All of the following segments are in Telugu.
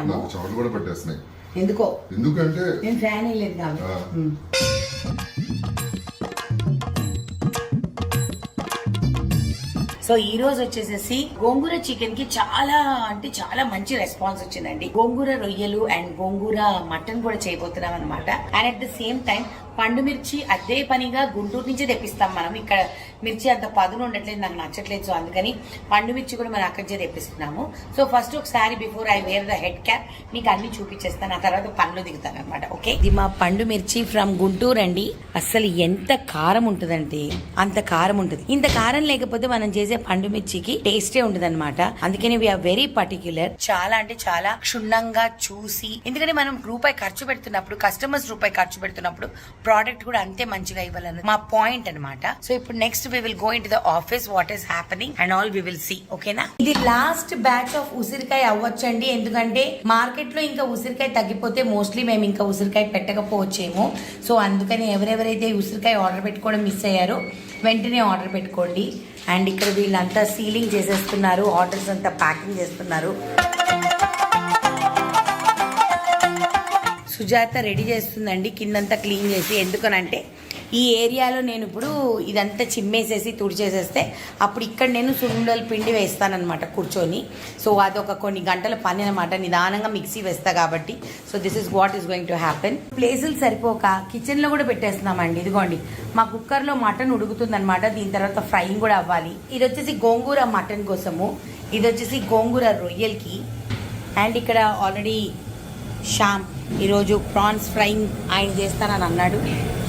పెట్టాము. చెమటలు కూడా పెట్టేస్తున్నాయి. ఎందుకంటే నేను ఫ్యాన్ వేయలేదు కాబట్టి. సో ఈ రోజు వచ్చేసేసి గోంగూర చికెన్ కి చాలా అంటే చాలా మంచి రెస్పాన్స్ వచ్చిందండి. గోంగూర రొయ్యలు అండ్ గోంగూర మటన్ కూడా చేయబోతున్నాం అనమాట. And at the same time పండు మిర్చి అదే పనిగా గుంటూరు నుంచి తెప్పిస్తాం మనం. ఇక్కడ మిర్చి అంత పదును ఉండట్లేదు, నాకు నచ్చట్లేదు. సో అందుకని పండు మిర్చి కూడా మనం అక్కడి నుంచి తెప్పిస్తున్నాము. సో ఫస్ట్ ఒకసారి before I wear the head cap మీకు అన్ని చూపించేస్తాను, ఆ తర్వాత పండ్లు దిగుతాను అనమాట. ఓకే, ఇది మా పండు మిర్చి ఫ్రమ్ గుంటూరు అండి. అసలు ఎంత కారం ఉంటుందంటే అంత కారం ఉంటుంది. ఇంత కారం లేకపోతే మనం చేసే పండు మిర్చికి టేస్టే ఉండదు అనమాట. అందుకని వీఆర్ వెరీ పర్టిక్యులర్. చాలా అంటే చాలా క్షుణ్ణంగా చూసి, ఎందుకంటే మనం రూపాయి ఖర్చు పెడుతున్నప్పుడు, కస్టమర్స్ రూపాయి ఖర్చు పెడుతున్నప్పుడు ప్రోడక్ట్ కూడా అంతే మంచిగా ఇవ్వాలన్నది మా పాయింట్ అనమాట. సో ఇప్పుడు next we will go in to the office, what is happening and all we will see. ఓకేనా, ఇది లాస్ట్ బ్యాచ్ ఆఫ్ ఉసిరికాయ అవ్వచ్చండి. ఎందుకంటే మార్కెట్ లో ఇంకా ఉసిరికాయ తగ్గిపోతే మోస్ట్లీ మేము ఇంకా ఉసిరికాయ పెట్టకపోవచ్చేమో. సో అందుకని ఎవరెవరైతే ఉసిరికాయ ఆర్డర్ పెట్టుకోవడం మిస్ అయ్యారో వెంటనే ఆర్డర్ పెట్టుకోండి. అండ్ ఇక్కడ వీళ్ళంతా సీలింగ్ చేసేస్తున్నారు, ఆర్డర్స్ అంతా ప్యాకింగ్ చేస్తున్నారు. సుజాత రెడీ చేస్తుందండి కిందంతా క్లీన్ చేసి. ఎందుకనంటే ఈ ఏరియాలో నేను ఇప్పుడు ఇదంతా చిమ్మేసేసి తుడిచేసేస్తే అప్పుడు ఇక్కడ నేను సున్నుండలు పిండి వేస్తానన్నమాట కూర్చొని. సో అదొక కొన్ని గంటల పని అనమాట, నిదానంగా మిక్సీ వేస్తా కాబట్టి. So this is what is going to happen. ప్లేసులు సరిపోక కిచెన్లో కూడా పెట్టేస్తున్నామండి. ఇదిగోండి మా కుక్కర్లో మటన్ ఉడుకుతుందనమాట, దీని తర్వాత ఫ్రైయింగ్ కూడా అవ్వాలి. ఇది వచ్చేసి గోంగూర మటన్ కోసము, ఇది వచ్చేసి గోంగూర రొయ్యలకి. అండ్ ఇక్కడ ఆల్రెడీ శ్యామ్ ఈరోజు ప్రాన్స్ ఫ్రైయింగ్ ఆయన చేస్తానని అన్నాడు.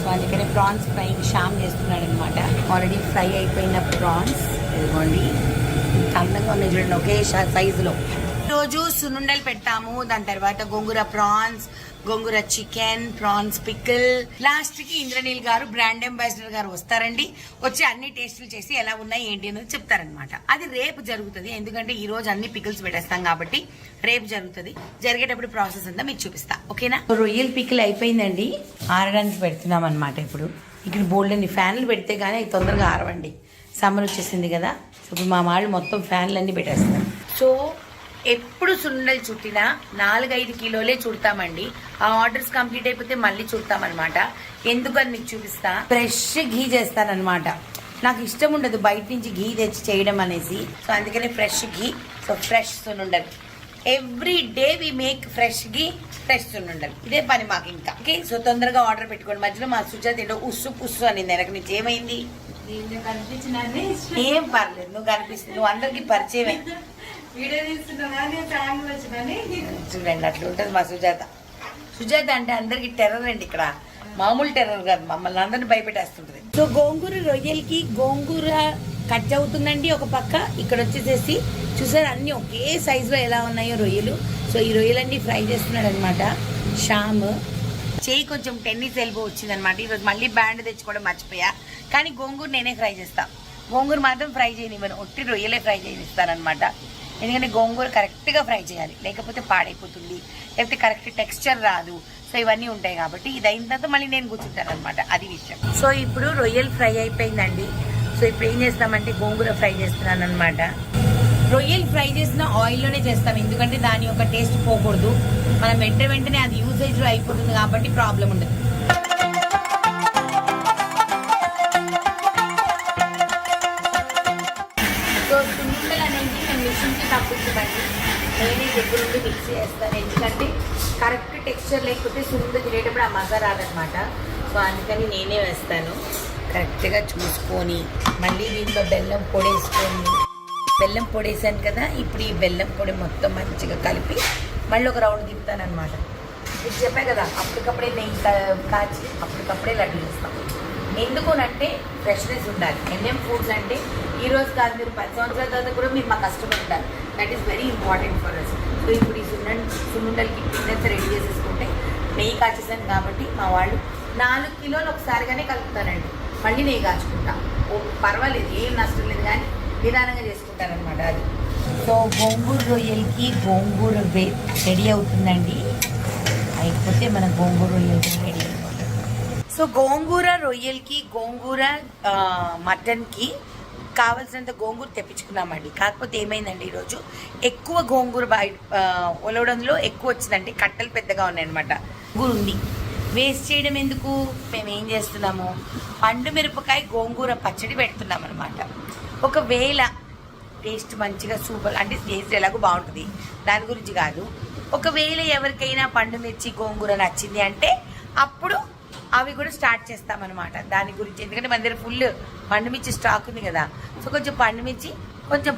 సో అందుకనే ప్రాన్స్ ఫ్రైయింగ్ శ్యామ్ చేస్తున్నాడు అనమాట. ఆల్రెడీ ఫ్రై అయిపోయిన ప్రాన్స్ ఇదిగోండి, అందంగా ఉన్నాయి చూడండి, ఒకే సైజులో. ఈరోజు సున్నుండలు పెట్టాము, దాని తర్వాత గోంగూర ప్రాన్స్, గోంగూర చికెన్, ప్రాన్స్ పికిల్. లాస్ట్ కి ఇంద్రనీల్ గారు బ్రాండ్ అంబాసిడర్ గారు వస్తారండి, వచ్చి అన్ని టేస్టులు చేసి ఎలా ఉన్నాయి ఏంటి అనేది చెప్తారనమాట. అది రేపు జరుగుతుంది, ఎందుకంటే ఈ రోజు అన్ని పికిల్స్ పెట్టేస్తాం కాబట్టి రేపు జరుగుతుంది. జరిగేటప్పుడు ప్రాసెస్ అంతా మీకు చూపిస్తా. ఓకేనా, రొయ్యల పికిల్ అయిపోయిందండి, ఆరడానికి పెడుతున్నాం అనమాట. ఇప్పుడు ఇక్కడ బోల్డ్ అన్ని ఫ్యాన్లు పెడితే కానీ అవి తొందరగా ఆరవండి, సమ్మర్ వచ్చేసింది కదా. సో ఇప్పుడు మా వాళ్ళు మొత్తం ఫ్యాన్లు అన్ని పెట్టేస్తారు. సో ఎప్పుడు సున్నుండలు చుట్టినా 4-5 కిలోలే చుడతామండి. ఆ ఆర్డర్స్ కంప్లీట్ అయిపోతే మళ్ళీ చుడతామన్నమాట. ఎందుకని మీకు చూపిస్తా. ఫ్రెష్ ఘీ చేస్తానన్నమాట, నాకు ఇష్టం ఉండదు బయట నుంచి ఘీ తెచ్చి చేయడం అనేసి. సో అందుకని fresh ghee. So fresh sunnundalu every day we make fresh ghee, fresh sunnundalu, ఇదే పని మాకు ఇంకా. ఓకే, సో తొందరగా ఆర్డర్ పెట్టుకోండి. మధ్యలో మా సుజాత ఏంటో ఉస్సు పుస్సు అనింది వెనక నుంచి. ఏమైంది? ఏం పర్లేదు, నువ్వు కనిపిస్తుంది, నువ్వు అందరికి పరిచయమే. చూడండి అట్లా ఉంటుంది మా సుజాత. సుజాత అంటే అందరికి టెర్రర్ అండి, ఇక్కడ మామూలు టెర్రర్ కాదు, మమ్మల్ని అందరిని భయపెట్టేస్తుంటది. సో గోంగూర రొయ్యలకి గోంగూర కట్ అవుతుందండి ఒక పక్క. ఇక్కడ వచ్చేసేసి చూసారు అన్ని ఒకే సైజులో ఎలా ఉన్నాయో రొయ్యలు. సో ఈ రొయ్యలన్నీ ఫ్రై చేస్తున్నాడు అనమాట శ్యామ్. చేయి కొంచెం టెన్నిస్ ఎల్బో వచ్చిందనమాట. ఈరోజు మళ్ళీ బ్యాండ్ తెచ్చుకోవడం మర్చిపోయా, కానీ గోంగూర నేనే ఫ్రై చేస్తా. గోంగూర మాత్రం ఫ్రై చేయనివ్వను, ఒట్టి రొయ్యలే ఫ్రై చేయనిస్తానమాట. ఎందుకంటే గోంగూర కరెక్ట్గా ఫ్రై చేయాలి, లేకపోతే పాడైపోతుంది, లేకపోతే కరెక్ట్ టెక్స్చర్ రాదు. సో ఇవన్నీ ఉంటాయి కాబట్టి ఇది అయిన తర్వాత మళ్ళీ నేను కూర్చుంటాను అనమాట, అది విషయం. సో ఇప్పుడు రొయ్యలు ఫ్రై అయిపోయిందండి. సో ఇప్పుడు ఏం చేస్తామంటే గోంగూర ఫ్రై చేస్తున్నాను అనమాట. రొయ్యలు ఫ్రై చేసిన ఆయిల్లోనే చేస్తాం, ఎందుకంటే దాని యొక్క టేస్ట్ పోకూడదు. మనం వెంటనే అది యూసేజ్లో అయిపోతుంది కాబట్టి ప్రాబ్లం ఉండదు. సో సున్నుండలు అనేది మేము మిషన్కి తప్పించమండి, నేనే దగ్గర ఉండి మిక్స్ చేస్తాను. ఎందుకంటే కరెక్ట్ టెక్స్చర్ లేకపోతే సున్నుండ తినేటప్పుడు ఆ మజా రాదనమాట. సో అందుకని నేనే వేస్తాను, కరెక్ట్గా చూసుకొని. మళ్ళీ దీంట్లో బెల్లం పొడి వేసుకొని, బెల్లం పొడి వేసాను కదా, ఇప్పుడు ఈ బెల్లం పొడి మొత్తం మంచిగా కలిపి మళ్ళీ ఒక రౌండ్ తిప్పుతానమాట. ఇప్పుడు చెప్పా కదా, అప్పటికప్పుడే నెయ్యి కాచి అప్పటికప్పుడే లడ్డు చేస్తాం. ఎందుకునంటే ఫ్రెష్నెస్ ఉండాలి. ఎన్ఎం ఫుడ్స్ అంటే ఈ రోజు కాదు, మీరు 10 సంవత్సరాల తర్వాత కూడా మీరు మా కష్టపడి ఉంటారు. That is very important for us. So ఇప్పుడు ఈ సున్నుండలకి పిండినంతా రెడీ చేసేసుకుంటే నెయ్యి కాచేసాను కాబట్టి మా వాళ్ళు 4 కిలోలు ఒకసారిగానే కలుపుతానండి, మళ్ళీ నెయ్యి కాచుకుంటా. పర్వాలేదు, ఏం నష్టం లేదు, కానీ నిదానంగా చేసుకుంటారనమాట అది. సో గోంగూర రొయ్యలకి గోంగూర రెడీ అవుతుందండి, అయిపోతే మన గోంగూర రొయ్యలు రెడీ అయిపోతుంది. సో గోంగూర రొయ్యలకి గోంగూర మటన్కి కావాల్సినంత గోంగూర తెప్పించుకున్నామండి. కాకపోతే ఏమైందండి, ఈరోజు ఎక్కువ గోంగూర ఒలవడంలో ఎక్కువ వచ్చిందండి. కట్టలు పెద్దగా ఉన్నాయన్నమాట. గోంగూర ఉంది, వేస్ట్ చేయడం ఎందుకు? మేము ఏం చేస్తున్నాము, పండు మిరపకాయ గోంగూర పచ్చడి పెడుతున్నాం అనమాట. ఒకవేళ టేస్ట్ మంచిగా సూపర్ అంటే టేస్ట్ ఎలాగో బాగుంటుంది, దాని గురించి కాదు. ఒకవేళ ఎవరికైనా పండు మిర్చి గోంగూర నచ్చింది అంటే అప్పుడు అవి కూడా స్టార్ట్ చేస్తామన్నమాట. దాని గురించి ఎందుకంటే మన దగ్గర ఫుల్ పండుమిర్చి స్టాక్ ఉంది కదా. సో కొంచెం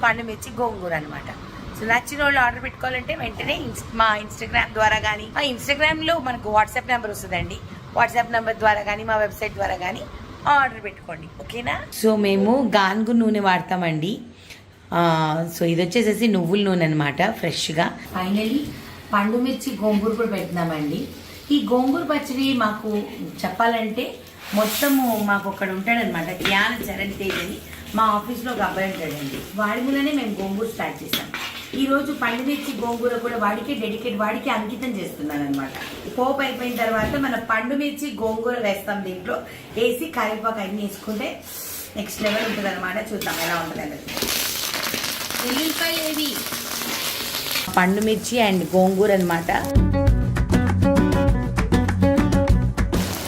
పండుమిర్చి గోంగూర అనమాట. సో నచ్చిన వాళ్ళు ఆర్డర్ పెట్టుకోవాలంటే వెంటనే మా ఇన్స్టాగ్రామ్ ద్వారా కానీ, మా ఇన్స్టాగ్రామ్లో మనకు వాట్సాప్ నెంబర్ వస్తుందండి. వాట్సాప్ నెంబర్ ద్వారా కానీ మా వెబ్సైట్ ద్వారా కానీ ఆర్డర్ పెట్టుకోండి, ఓకేనా? సో మేము గానుగు నూనె వాడతామండి. సో ఇది వచ్చేసేసి నువ్వుల నూనె అనమాట, ఫ్రెష్గా. ఫైనలీ పండుమిర్చి గోంగూర కూడా పెడుతున్నామండి. ఈ గోంగూర పచ్చడి మాకు చెప్పాలంటే మొత్తము మాకు ఒకడు ఉంటాడనమాట, జ్ఞాన చరణ్ తేజ్ అని. మా ఆఫీస్లో ఒక అబ్బాయి ఉంటాడండి, వాడి మూలనే మేము గోంగూర స్టార్ట్ చేసాం. ఈరోజు పండుమిర్చి గోంగూర కూడా వాడికి అంకితం చేస్తున్నాను అనమాట. పోపు అయిపోయిన తర్వాత మన పండుమిర్చి గోంగూర వేస్తాం, దీంట్లో వేసి కరివేపాకు అన్ని వేసుకుంటే నెక్స్ట్ లెవెల్ ఉంటుంది అనమాట. చూద్దాం ఎలా ఉంటుంది అనేది. ఎల్లుల్లిపాయలు ఏవి, పండుమిర్చి అండ్ గోంగూర అనమాట.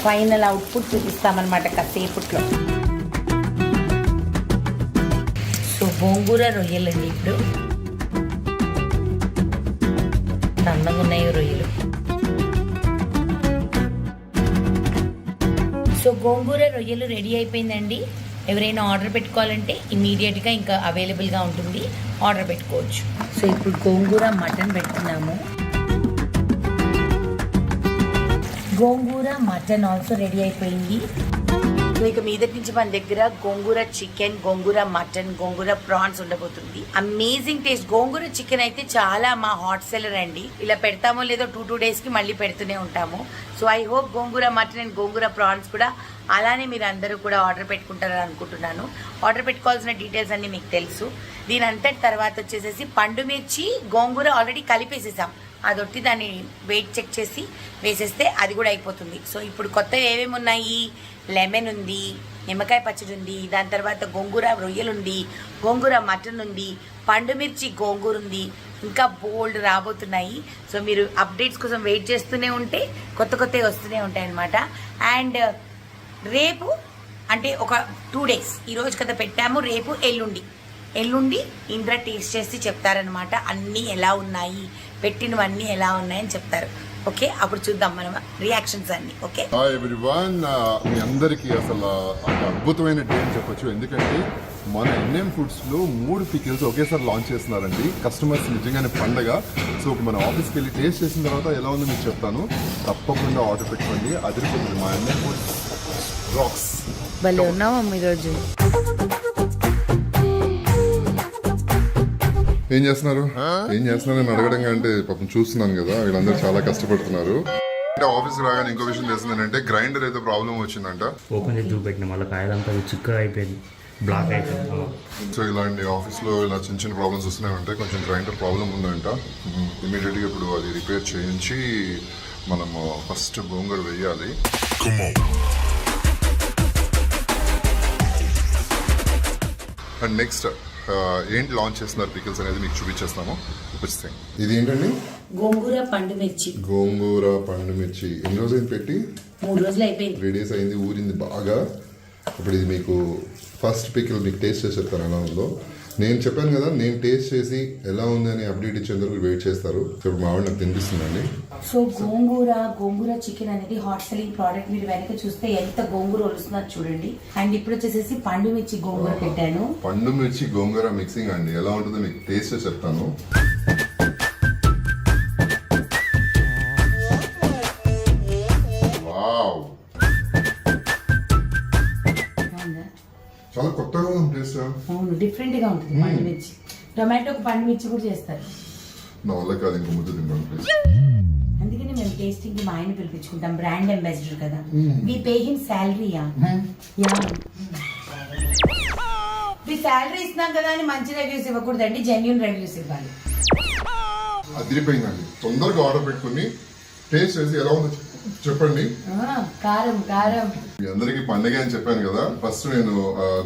ఫైనల్ అవుట్పుట్ చూపిస్తామన్నమాట కాసేపట్లో. సో గోంగూర రొయ్యలండి, ఇప్పుడు అందంగా ఉన్నాయి రొయ్యలు. సో గోంగూర రొయ్యలు రెడీ అయిపోయిందండి. ఎవరైనా ఆర్డర్ పెట్టుకోవాలంటే ఇమీడియట్గా ఇంకా అవైలబుల్గా ఉంటుంది, ఆర్డర్ పెట్టుకోవచ్చు. సో ఇప్పుడు గోంగూర మటన్ పెడుతున్నాము. గోంగూర మటన్ ఆల్సో రెడీ అయిపోయింది. సో ఇక మీదటి నుంచి మన దగ్గర gongura chicken, gongura mutton, gongura prawns ఉండబోతుంది. Amazing taste. గోంగూర చికెన్ అయితే చాలా మా హాట్ సెల్లర్ అండి. ఇలా పెడతామో లేదో 2 డేస్కి మళ్ళీ పెడుతూనే ఉంటాము. So I hope gongura mutton and gongura prawns కూడా అలానే మీరు అందరూ కూడా ఆర్డర్ పెట్టుకుంటారని అనుకుంటున్నాను. ఆర్డర్ పెట్టుకోవాల్సిన డీటెయిల్స్ అన్నీ మీకు తెలుసు. దీని అంతటి తర్వాత వచ్చేసేసి పండుమిర్చి గోంగూర ఆల్రెడీ కలిపేసేసాం. అదొట్టి దాన్ని వెయిట్ చెక్ చేసి వేసేస్తే అది కూడా అయిపోతుంది. సో ఇప్పుడు కొత్తగా ఏమేమి ఉన్నాయి, లెమన్ ఉంది, నిమ్మకాయ పచ్చడి ఉంది, దాని తర్వాత గోంగూర రొయ్యలు ఉంది, గోంగూర మటన్ ఉంది, పండుమిర్చి గోంగూర ఉంది, ఇంకా బోల్డ్ రాబోతున్నాయి. సో మీరు అప్డేట్స్ కోసం వెయిట్ చేస్తూనే ఉంటే కొత్తవి వస్తూనే ఉంటాయి అన్నమాట. అండ్ రేపు అంటే ఒక 2 డేస్, ఈరోజు కదా పెట్టాము, రేపు ఎల్లుండి ఇంద్ర టేస్ట్ చేసి చెప్తారనమాట. అన్నీ ఎలా ఉన్నాయి, పెట్టినవన్నీ ఎలా ఉన్నాయని చెప్తారు. ఓకే, అప్పుడు చూద్దాం మనం రియాక్షన్స్ అన్ని. ఓకే, హాయ్ ఎవ్రీవన్, మీ అందరికీ అసలు ఒక అద్భుతమైన డే అని చెప్పొచ్చు. ఎందుకంటే మన ఎన్ఎం ఫుడ్స్లో 3 పికిల్స్ ఒకేసారి లాంచ్ చేస్తున్నారండి. కస్టమర్స్ నిజంగానే పండగ. సో మన ఆఫీస్కి వెళ్ళి టేస్ట్ చేసిన తర్వాత ఎలా ఉందో మీకు చెప్తాను. తప్పకుండా ఆర్డర్ పెట్టుకోండి, అదిరిపోతుంది. మా ఎన్ఎం ఫుడ్స్ రాక్స్. భలే ఉన్నామమ్మ ఈరోజు. ఏం చేస్తున్నారు అని అడగడం అంటే పాపం చూస్తున్నాను కదా, వీళ్ళందరూ చాలా కష్టపడుతున్నారు. అంటే ఆఫీస్కి రాగానే ఇంకో విషయం తెలిసింది అంటే గ్రైండర్ ఏదో ప్రాబ్లం వచ్చిందంట. ఓపెన్ చేసి చూపెట్టిన మళ్ళీ కాయలంతా చిక్కగా అయిపోయింది, బ్లాక్ అయిపోయింది. సో ఇలాంటి ఆఫీస్లో ఇలా చిన్న ప్రాబ్లమ్స్ వస్తున్నాయంటే కొంచెం గ్రైండర్ ప్రాబ్లం ఉందంట. ఇమీడియట్గా ఇప్పుడు అది రిపేర్ చేయించి మనము ఫస్ట్ గోంగూర వేయాలి. అండ్ నెక్స్ట్ ఏంటి లాంచ్ చేస్తున్నారు పికిల్స్ అనేది మీకు చూపించేస్తాము. ఇది ఏంటండి? గోంగూర పండుమిర్చి. గోంగూర పండుమిర్చి ఎన్ని రోజులు పెట్టి? 3 రోజులు అయిపోయింది. 3 డేస్ అయింది, ఊరింది బాగా. ఇప్పుడు ఇది మీకు ఫస్ట్ పికిల్ మీకు టేస్ట్ చేసి చెప్తాను ఎలా ఉందో. నేను చెప్పాను కదా, నేను టేస్ట్ చేసి ఎలా ఉంది అని అప్డేట్ ఇచ్చేందుకు వెయిట్ చేస్తారు. ఇప్పుడు మా ఆవిడ నాకు తినిపిస్తుందండి. సో గోంగూర చికెన్ అనేది హాట్ సెల్లింగ్ ప్రోడక్ట్. మీరు వెనక చూస్తే ఎంత గోంగూర వస్తున్నారు చూడండి. అండ్ ఇప్పుడు వచ్చేసేసి పండుమిర్చి గోంగూర పెట్టాను. పండుమిర్చి గోంగూర మిక్సింగ్ అండి, ఎలా ఉంటుందో మీకు టేస్ట్ చేసి చెప్తాను. వావ్, చాలా కొత్తగా ఉంది టేస్ట్. అవును, డిఫరెంట్ గా ఉంటుంది. పండుమిర్చి టొమాటోకి పండుమిర్చి కూడా చేస్తారు. నా వల్ల కాదు, ఇంకో ముద్ద తిన్నాను ప్లీజ్. అందుకని మేము టేస్టింగ్ కి మా ఆయన పిలిపించుకుంటాం, బ్రాండ్ అంబాసిడర్ కదా. We pay him salary. మీ శాలరీ ఇస్తున్నాం కదా అని మంచి రివ్యూస్ ఇవ్వకూడదండి, జెన్యూన్ రివ్యూస్ ఇవ్వాలి. అదిరిపోయిందండి. తొందరగా ఆర్డర్ పెట్టుకుని టేస్ట్ చేసి ఎలా ఉందో చెప్పండి. కారం కారం మీ అందరికి పండగ అని చెప్పాను కదా. ఫస్ట్ నేను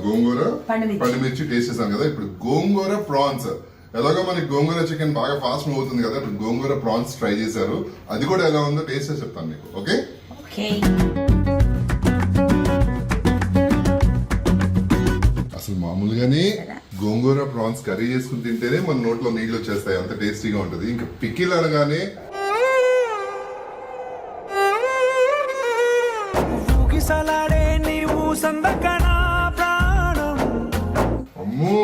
గోంగూర పండుమిర్చి. పండుమిర్చి టేస్ట్ చేశాను కదా. ఇప్పుడు గోంగూర ప్రాన్స్. ఎలాగో మనకి గోంగూర చికెన్ బాగా ఫాస్ట్ మూవ్ అవుతుంది కదా, ఇప్పుడు గోంగూర ప్రాన్స్ ట్రై చేశారు. అది కూడా ఎలా ఉందో టేస్ట్ చేసి చెప్తాను మీకు. Okay, okay. అసలు మామూలుగానే గోంగూర ప్రాన్స్ కర్రీ చేసుకుని తింటేనే మన నోట్లో నీళ్ళు వచ్చేస్తాయి, అంత టేస్టీగా ఉంటుంది. ఇంకా పికిల్ అనగానే ఊగిసలాడే నీవు సందకణ ప్రాణం అమ్మో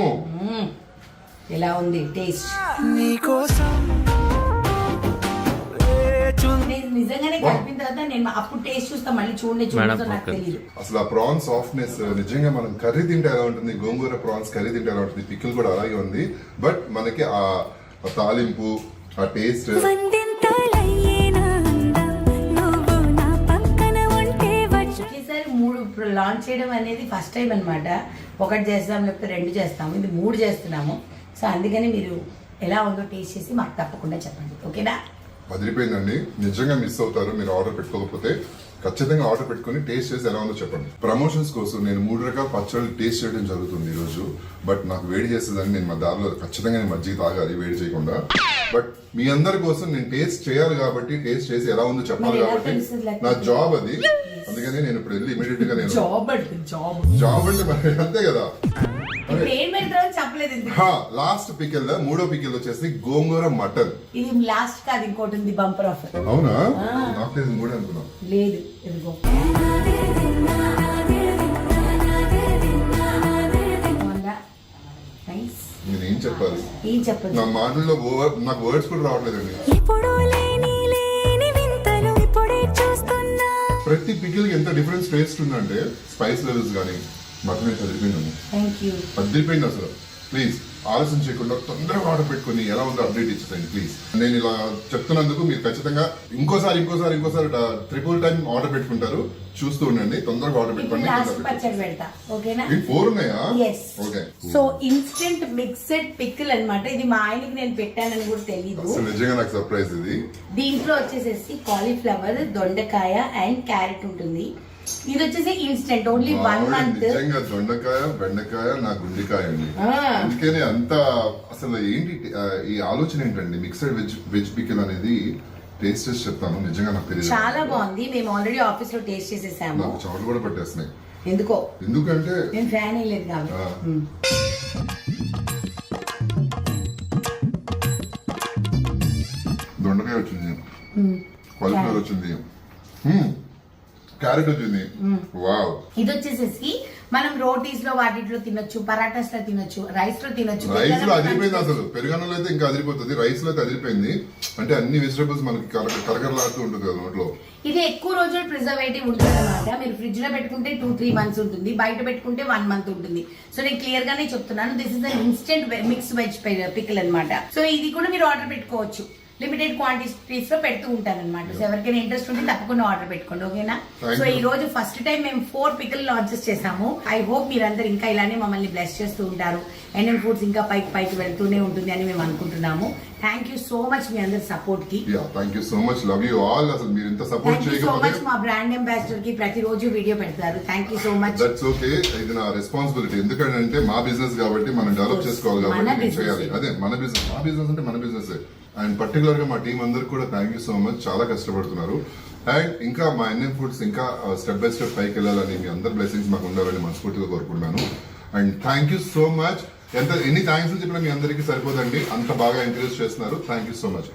ఎలా ఉంది టేస్ట్? నీకోసం నేను నిజంగానే కలిపిన తర్వాత నేను అప్పుడు టేస్ట్ చూస్తా, మళ్ళీ చూడలేదు నాకు తెలియదు. అసలు ఆ ప్రాన్స్ సాఫ్ట్నెస్ నిజంగా మనం కర్రీ తింటే ఎలా ఉంటుంది, గోంగూర ప్రాన్స్ కర్రీ తింటే ఎలా ఉంటుంది, పికిల్ కూడా అలాగే ఉంది. బట్ మనకి ఆ తాలింపు, ఆ టేస్ట్ ఒకేసారి 3 లాంచ్ చేయడం అనేది ఫస్ట్ టైం అన్నమాట. ఒకటి చేస్తాం లేకపోతే 2 చేస్తాము, ఇది 3 చేస్తున్నాము. సో అందుకని మీరు ఎలా ఉందో టేస్ట్ చేసి మాకు తప్పకుండా చెప్పండి, ఓకేనా? వదిలిపోయిందండి. నిజంగా మిస్ అవుతారు మీరు ఆర్డర్ పెట్టుకోకపోతే. ఖచ్చితంగా ఆర్డర్ పెట్టుకుని టేస్ట్ చేసి ఎలా ఉందో చెప్పండి. ప్రమోషన్స్ కోసం నేను 3 రకాల పచ్చళ్ళు టేస్ట్ చేయడం జరుగుతుంది ఈ రోజు. బట్ నాకు వేడి చేస్తుందని నేను మా దారిలో ఖచ్చితంగా నేను మజ్జిగ తాగాలి వేడి చేయకుండా. బట్ మీ అందరి కోసం నేను టేస్ట్ చేయాలి కాబట్టి, టేస్ట్ చేసి ఎలా ఉందో చెప్పాలి మరి ఎలా కాబట్టి తెలుస్తుంది like నా జాబ్ అది. అందుకని నేను ఇప్పుడు వెళ్ళి ఇమీడియట్ గా నేను జాబ్ అంటే జాబ్ జాబ్ అంటే మరి అంతే కదా. ఇప్పుడు ఏం పెడతారో చెప్పలేదు ఇంతకీ. లాస్ట్ పికిల్, 3వ పికిల్ వచ్చేసి గోంగూర మటన్. ఇది లాస్ట్ కాదు, ఇంకోటి ఉంది బంపర్ ఆఫర్. అవునా, నాకు తెలియదు కూడా అనుకున్నా. లేదు ఇదిగో నైస్. నేను ఏం చెప్పాలి, ఏం చెప్పదు. నా మాటల్లో నాకు వర్డ్స్ కూడా రావట్లేదండి. ప్రతి పికిల్ కి ఎంత డిఫరెన్స్ టేస్ట్ ఉందంటే, స్పైస్ లెవెల్స్ కానీ మటన్ అయితే అదిరిపోయింది. Thank you. అదిరిపోయింది అసలు. ప్లీజ్ ఆలస్యం చేయకుండా తొందరగా ఆర్డర్ పెట్టుకుని ఎలా ఉందో అప్డేట్ ఇచ్చేయండి ప్లీజ్. నేను ఇలా చెప్తున్నందుకు మీరు ఖచ్చితంగా ఇంకోసారి 3 టైం ఆర్డర్ పెట్టుకుంటారు. చూస్తూ ఉండండి, తొందరగా ఆర్డర్ ఇప్పుడు పెట్టుకోండి. లాస్ట్ పచ్చడి పెడతా, ఓకేనా? 4 ఉన్నాయా? Yes. Okay. So instant mixed pickle అన్నమాట. ఇది మా ఆయనకి నేను పెట్టానని కూడా తెలీదు. అసలు నిజంగా నాకు సర్ప్రైజ్ ఇది. దీంట్లో వచ్చేసేసి కాలీఫ్లవర్, దొండకాయ అండ్ క్యారెట్ ఉంటుంది. ఇది వచ్చేసి ఇన్స్టెంట్ ఓన్లీ 1 మంత్. నిజంగా దొండకాయ, బెండకాయ నా గుండెకాయ అండి. అందుకని అంత అసలు ఏంటి ఈ ఆలోచన ఏంటండి, మిక్సడ్ వెజ్ పికిల్ అనేది టేస్ట్ చేసి చెప్తాను. నిజంగా నాకు తెలియదు, చాలా బాగుంది. మేము ఆల్రెడీ ఆఫీస్ లో టేస్ట్ చేసేసాము. నాకు చోటు కూడా పట్టేస్తున్నాయి. ఎందుకంటే నేను ఫ్యాన్ వేయలేదు కాబట్టి. దొండకాయ వచ్చింది, కాలీఫ్లవర్ వచ్చింది, క్యారెట్ వచ్చింది. వావ్. ఇది వచ్చేసేసి మనం రోటీస్ లో వాటిలో తినొచ్చు, పరాటాస్ లో తినొచ్చు, రైస్ లో తినొచ్చు. రైస్ లో అదిరిపోయింది అసలు. పెరుగన్నంలో అయితే ఇంకా అదిరిపోతుంది, రైస్ లో అయితే అదిరిపోయింది. అంటే అన్ని వెజిటబుల్స్ మనకి కరకరలాడుతూ ఉంటుంది కదా నోట్లో. ఇది ఎక్కువ రోజులు ప్రిజర్వేటివ్ ఉంటుంది అనమాట. మీరు ఫ్రిడ్జ్ లో పెట్టుకుంటే 2-3 months ఉంటుంది, బయట పెట్టుకుంటే 1 month ఉంటుంది. సో నేను క్లియర్ గానే చెప్తున్నాను, this is instant mix veg pickle అన్నమాట. సో ఇది కూడా మీరు ఆర్డర్ పెట్టుకోవచ్చు. లిమిటెడ్ క్వాంటిటీస్ లో పెడుతూ ఉంటాను అనమాట. సో ఎవరికైనా ఇంట్రెస్ట్ ఉంటే తప్పకుండా ఆర్డర్ పెట్టుకోండి, ఓకేనా? సో ఈ రోజు ఫస్ట్ టైం మేము 4 పికిల్ లాంచెస్ చేసాము. ఐ హోప్ మీరందరూ ఇంకా ఇలానే మమ్మల్ని బ్లెస్ చేస్తూ ఉంటారు. ఎన్ఎన్ ఫుడ్స్ ఇంకా పైకి వెళ్తూనే ఉంటుంది అని మేము అనుకుంటున్నాము. థ్యాంక్ యూ సో మచ్ మీ అందరి సపోర్ట్ కి. Thank you so much, love you all. అసలు మీరు ఇంత support thank you so much. చేయకపోతే మా బ్రాండ్ అంబాసిడర్ కి ప్రతిరోజు వీడియో పెడతారు. Thank you so much. That's okay. ఇది నా రెస్పాన్సిబిలిటీ. ఎందుకంటే మా బిజినెస్ కాబట్టి మనం డెవలప్ చేసుకోవాలి కాబట్టి నేను చేయాలి. అదే మన బిజినెస్, మా బిజినెస్ అంటే మన బిజినెస్. అండ్ పర్టికులర్ గా మా టీం అందరికి కూడా థ్యాంక్ యూ సో మచ్. చాలా కష్టపడుతున్నారు. అండ్ ఇంకా మా ఎన్ఎన్ ఫుడ్స్ ఇంకా స్టెప్ బై స్టెప్ పైకి వెళ్ళాలని మీ అందరి బ్లెస్సింగ్స్ మాకు ఉండాలని మనస్ఫూర్తిగా కోరుకుంటున్నాను. And thank you so much. ఎన్ని థ్యాంక్స్ చెప్పినా మీ అందరికీ సరిపోదండి, అంత బాగా ఎంకరేజ్ చేస్తున్నారు. Thank you so much.